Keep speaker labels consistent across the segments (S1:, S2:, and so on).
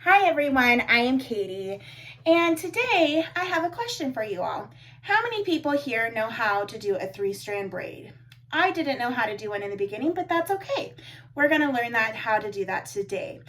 S1: Hi everyone, I am Katie, and today I have a question for you all. How many people here know how to do a 3-strand braid? I didn't know how to do one in the beginning, but that's okay. We're going to learn how to do that today.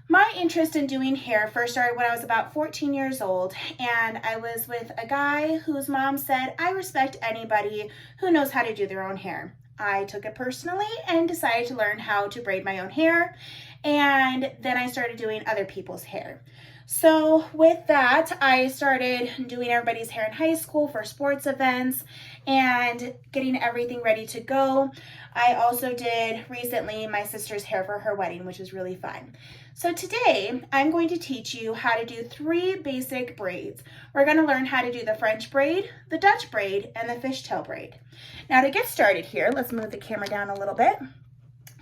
S1: My interest in doing hair first started when I was about 14 years old, and I was with a guy whose mom said, "I respect anybody who knows how to do their own hair." I took it personally and decided to learn how to braid my own hair, and then I started doing other people's hair. So with that, I started doing everybody's hair in high school for sports events and getting everything ready to go. I also did recently my sister's hair for her wedding, which was really fun. So today I'm going to teach you how to do 3 basic braids. We're going to learn how to do the French braid, the Dutch braid, and the fishtail braid. Now to get started here, let's move the camera down a little bit.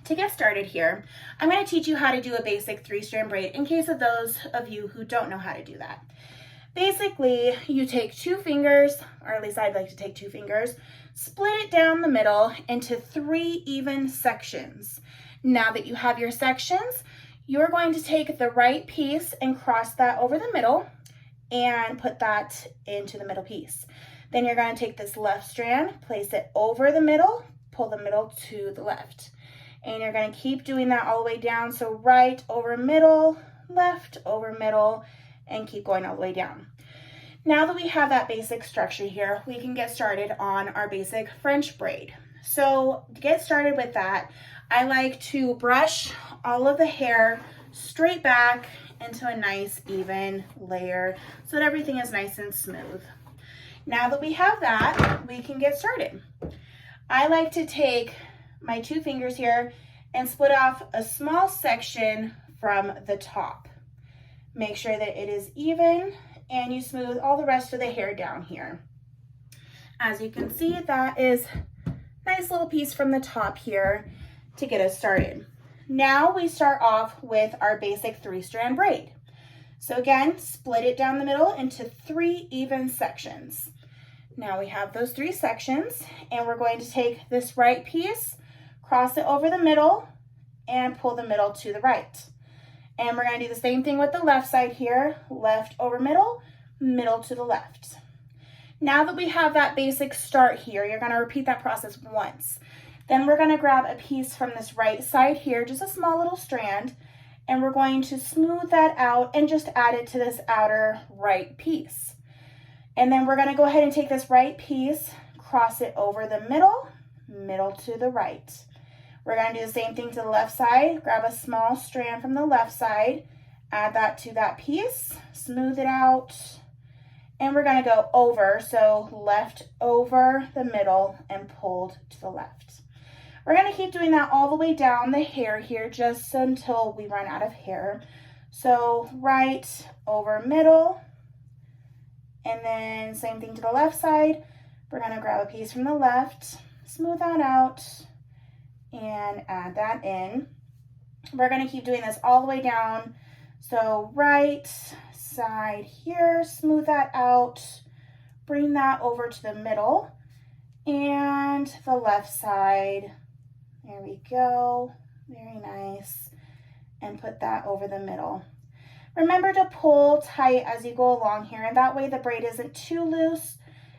S1: To get started here, I'm going to teach you how to do a basic 3-strand braid in case of those of you who don't know how to do that. Basically, you take 2 fingers, or at least I'd like to take 2 fingers, split it down the middle into 3 even sections. Now that you have your sections, you're going to take the right piece and cross that over the middle and put that into the middle piece. Then you're going to take this left strand, place it over the middle, pull the middle to the left. And you're going to keep doing that all the way down. So right over middle, left over middle, and keep going all the way down. Now that we have that basic structure here, we can get started on our basic French braid. So to get started with that, I like to brush all of the hair straight back into a nice even layer so that everything is nice and smooth. Now that we have that, we can get started. I like to take my 2 fingers here and split off a small section from the top. Make sure that it is even and you smooth all the rest of the hair down here. As you can see, that is a nice little piece from the top here to get us started. Now we start off with our basic 3-strand braid. So again, split it down the middle into 3 even sections. Now we have those 3 sections, and we're going to take this right piece, cross it over the middle, and pull the middle to the right. And we're going to do the same thing with the left side here, left over middle, middle to the left. Now that we have that basic start here, you're going to repeat that process once. Then we're going to grab a piece from this right side here, just a small little strand, and we're going to smooth that out and just add it to this outer right piece. And then we're going to go ahead and take this right piece, cross it over the middle, middle to the right. We're going to do the same thing to the left side. Grab a small strand from the left side, add that to that piece, smooth it out, and we're going to go over, so left over the middle and pulled to the left. We're going to keep doing that all the way down the hair here just until we run out of hair. So right over middle, and then same thing to the left side. We're going to grab a piece from the left, smooth that out, and add that in. We're going to keep doing this all the way down. So right side here, smooth that out, bring that over to the middle, and the left side. There we go. Very nice. And put that over the middle. Remember to pull tight as you go along here, and that way the braid isn't too loose,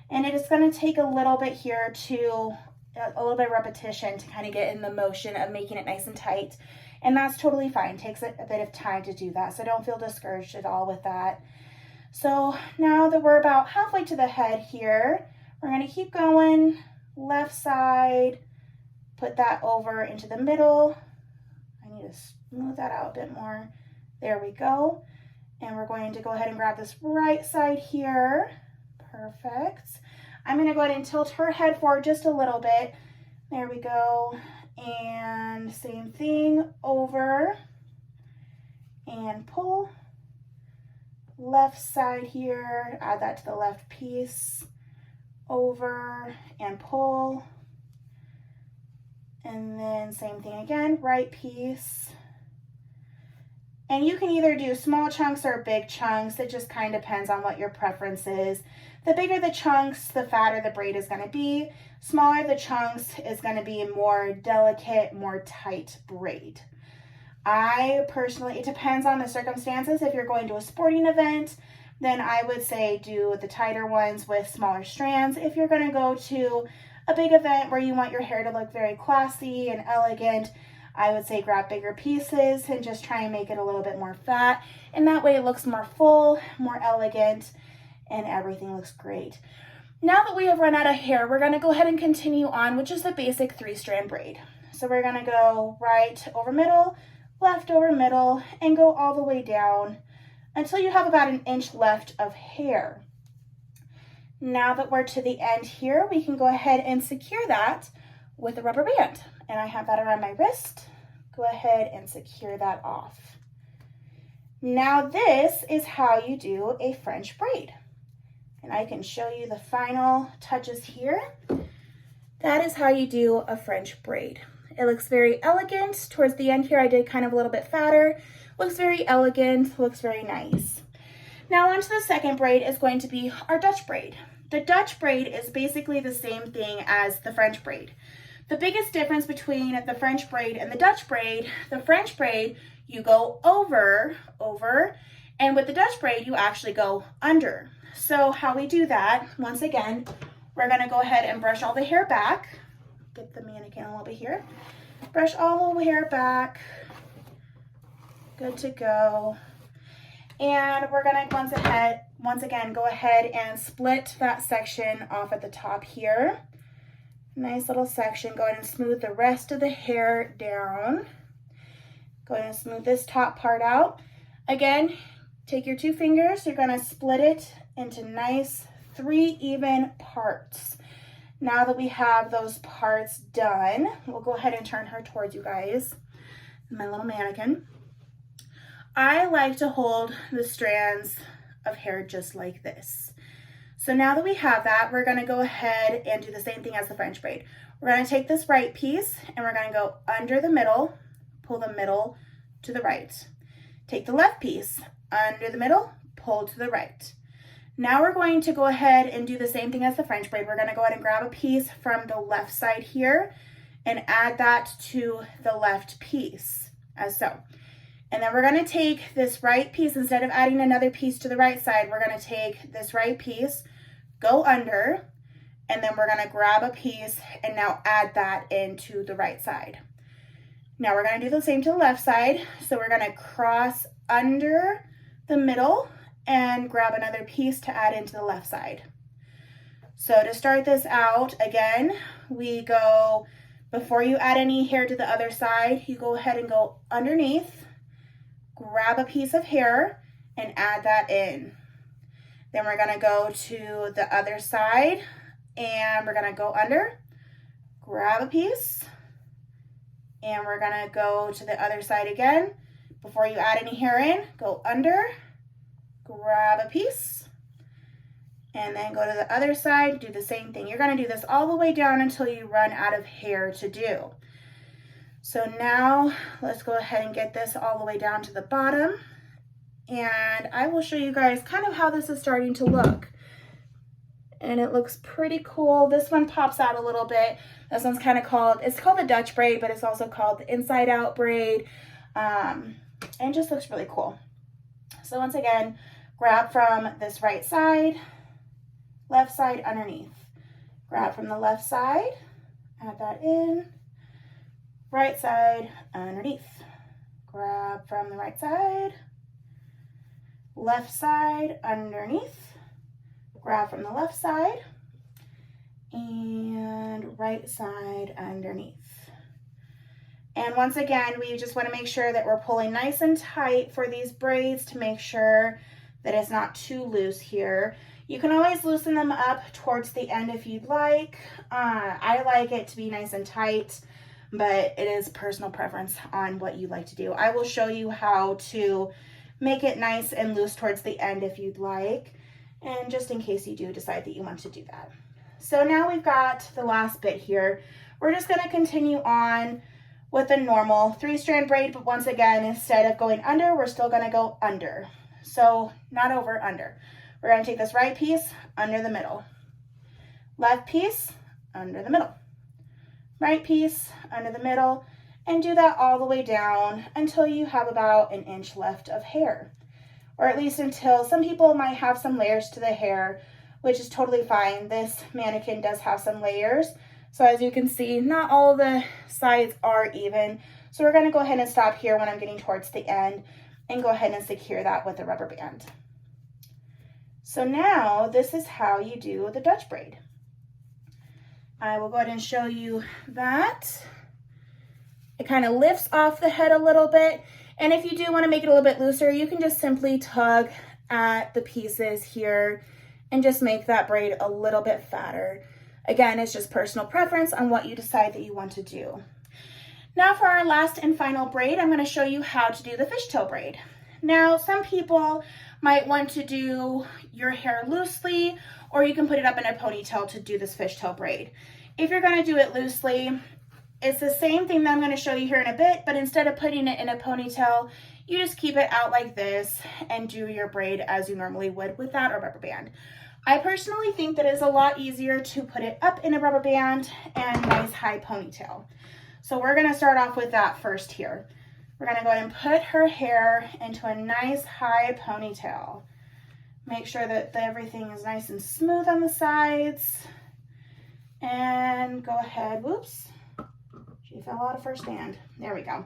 S1: and it is going to take a little bit here to a little bit of repetition to kind of get in the motion of making it nice and tight, and that's totally fine. It takes a bit of time to do that, so don't feel discouraged at all with that. So now that we're about halfway to the head here, we're going to keep going. Left side, put that over into the middle. I need to smooth that out a bit more. There we go. And we're going to go ahead and grab this right side here. Perfect. I'm going to go ahead and tilt her head forward just a little bit. There we go. And same thing, over and pull. Left side here, add that to the left piece. Over and pull. And then same thing again, right piece. And you can either do small chunks or big chunks. It just kind of depends on what your preference is. The bigger the chunks, the fatter the braid is going to be. Smaller the chunks is going to be more delicate, more tight braid. I personally, it depends on the circumstances. If you're going to a sporting event, then I would say do the tighter ones with smaller strands. If you're going to go to a big event where you want your hair to look very classy and elegant, I would say grab bigger pieces and just try and make it a little bit more fat. And that way it looks more full, more elegant, and everything looks great. Now that we have run out of hair, we're going to go ahead and continue on with just a basic 3-strand braid. So we're going to go right over middle, left over middle, and go all the way down until you have about 1 inch left of hair. Now that we're to the end here, we can go ahead and secure that with a rubber band. And I have that around my wrist. Go ahead and secure that off. Now this is how you do a French braid. And I can show you the final touches here. That is how you do a French braid. It looks very elegant. Towards the end here, I did kind of a little bit fatter. Looks very elegant, looks very nice. Now onto the second braid is going to be our Dutch braid. The Dutch braid is basically the same thing as the French braid. The biggest difference between the French braid and the French braid, you go over, and with the Dutch braid, you actually go under. So how we do that, once again, we're gonna go ahead and brush all the hair back. Get the mannequin a little bit here. Brush all the hair back. Good to go. And we're gonna once again, go ahead and split that section off at the top here. Nice little section. Go ahead and smooth the rest of the hair down. Go ahead and smooth this top part out. Again, take your 2 fingers. You're gonna split it into nice 3 even parts. Now that we have those parts done, we'll go ahead and turn her towards you guys. My little mannequin. I like to hold the strands of hair just like this. So now that we have that, we're gonna go ahead and do the same thing as the French braid. We're gonna take this right piece and we're gonna go under the middle, pull the middle to the right. Take the left piece, under the middle, pull to the right. Now we're going to go ahead and do the same thing as the French braid. We're gonna go ahead and grab a piece from the left side here and add that to the left piece, as so. And then we're gonna take this right piece, instead of adding another piece to the right side, we're gonna take this right piece, go under, and then we're gonna grab a piece and now add that into the right side. Now we're gonna do the same to the left side. So we're gonna cross under the middle and grab another piece to add into the left side. So to start this out, again, we go, before you add any hair to the other side, you go ahead and go underneath, grab a piece of hair and add that in. Then we're gonna go to the other side and we're gonna go under, grab a piece, and we're gonna go to the other side again. Before you add any hair in, go under, grab a piece, and then go to the other side, do the same thing. You're gonna do this all the way down until you run out of hair to do. So now let's go ahead and get this all the way down to the bottom. And I will show you guys kind of how this is starting to look. And it looks pretty cool. This one pops out a little bit. This one's kind of called, it's called the Dutch braid, but it's also called the inside out braid. And just looks really cool. So once again, grab from this right side, left side underneath. Grab from the left side, add that in, right side underneath. Grab from the right side, left side underneath. Grab from the left side and right side underneath. And once again, we just want to make sure that we're pulling nice and tight for these braids to make sure that it's not too loose here. You can always loosen them up towards the end if you'd like. I like it to be nice and tight, but it is personal preference on what you like to do. I will show you how to make it nice and loose towards the end if you'd like, and just in case you do decide that you want to do that. So now we've got the last bit here. We're just going to continue on with a normal 3-strand braid, but once again, instead of going under, we're still going to go under. So not over, under. We're going to take this right piece under the middle, left piece under the middle, right piece under the middle, and do that all the way down until you have about an inch left of hair, or at least until some people might have some layers to the hair, which is totally fine. This mannequin does have some layers. So as you can see, not all the sides are even. So we're gonna go ahead and stop here when I'm getting towards the end and go ahead and secure that with a rubber band. So now this is how you do the Dutch braid. I will go ahead and show you that. It kind of lifts off the head a little bit. And if you do want to make it a little bit looser, you can just simply tug at the pieces here and just make that braid a little bit fatter. Again, it's just personal preference on what you decide that you want to do. Now for our last and final braid, I'm going to show you how to do the fishtail braid. Now, some people might want to do your hair loosely, or you can put it up in a ponytail to do this fishtail braid. If you're going to do it loosely, it's the same thing that I'm going to show you here in a bit, but instead of putting it in a ponytail, you just keep it out like this and do your braid as you normally would without a rubber band. I personally think that it's a lot easier to put it up in a rubber band and nice high ponytail. So we're going to start off with that first here. We're going to go ahead and put her hair into a nice high ponytail. Make sure that everything is nice and smooth on the sides. And go ahead, whoops, she fell out of her stand. There we go.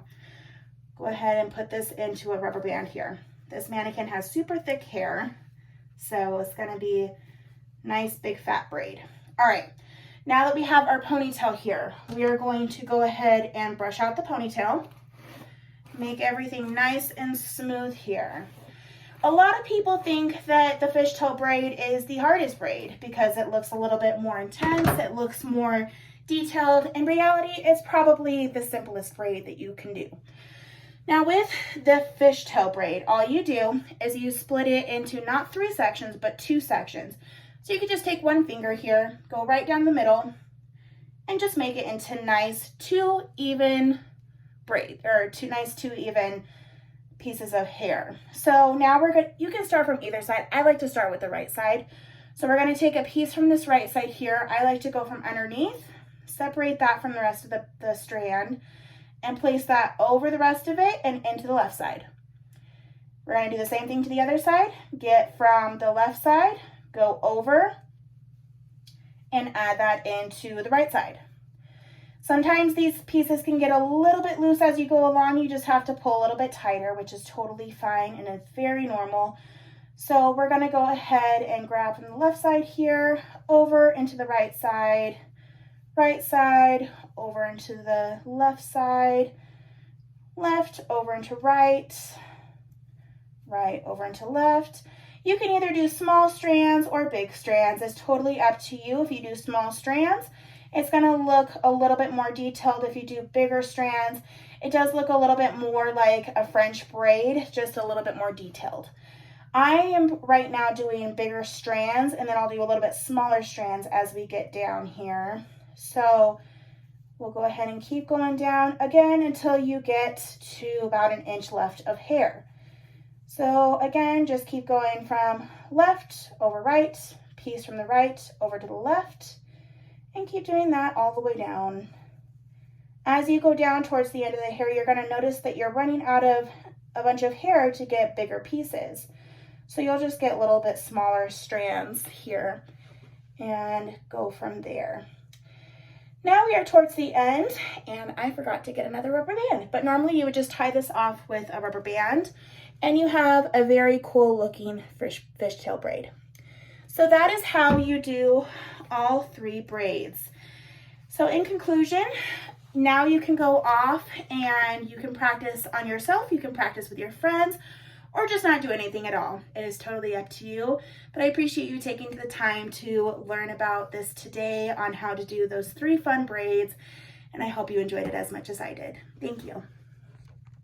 S1: Go ahead and put this into a rubber band here. This mannequin has super thick hair, so it's going to be nice big fat braid. All right, now that we have our ponytail here, we are going to go ahead and brush out the ponytail. Make everything nice and smooth here. A lot of people think that the fishtail braid is the hardest braid because it looks a little bit more intense, it looks more detailed. In reality, it's probably the simplest braid that you can do. Now with the fishtail braid, all you do is you split it into not 3 sections, but 2 sections. So you could just take one finger here, go right down the middle, and just make it into nice 2 even braid, or 2 even pieces of hair. So now you can start from either side. I like to start with the right side. So we're going to take a piece from this right side here. I like to go from underneath, separate that from the rest of the strand, and place that over the rest of it and into the left side. We're going to do the same thing to the other side. Get from the left side, go over, and add that into the right side. Sometimes these pieces can get a little bit loose as you go along. You just have to pull a little bit tighter, which is totally fine and it's very normal. So we're going to go ahead and grab from the left side here, over into the right side, over into the left side, left, over into right, right, over into left. You can either do small strands or big strands. It's totally up to you. If you do small strands, it's going to look a little bit more detailed. If you do bigger strands, it does look a little bit more like a French braid, just a little bit more detailed. I am right now doing bigger strands, and then I'll do a little bit smaller strands as we get down here. So we'll go ahead and keep going down again until you get to about an inch left of hair. So again, just keep going from left over right, piece from the right over to the left, and keep doing that all the way down. As you go down towards the end of the hair, you're going to notice that you're running out of a bunch of hair to get bigger pieces. So you'll just get a little bit smaller strands here and go from there. Now we are towards the end, and I forgot to get another rubber band, but normally you would just tie this off with a rubber band and you have a very cool looking fishtail braid. So that is how you do all 3 braids. So in conclusion, now you can go off and you can practice on yourself, you can practice with your friends, or just not do anything at all. It is totally up to you, but I appreciate you taking the time to learn about this today on how to do those 3 fun braids, and I hope you enjoyed it as much as I did. Thank you.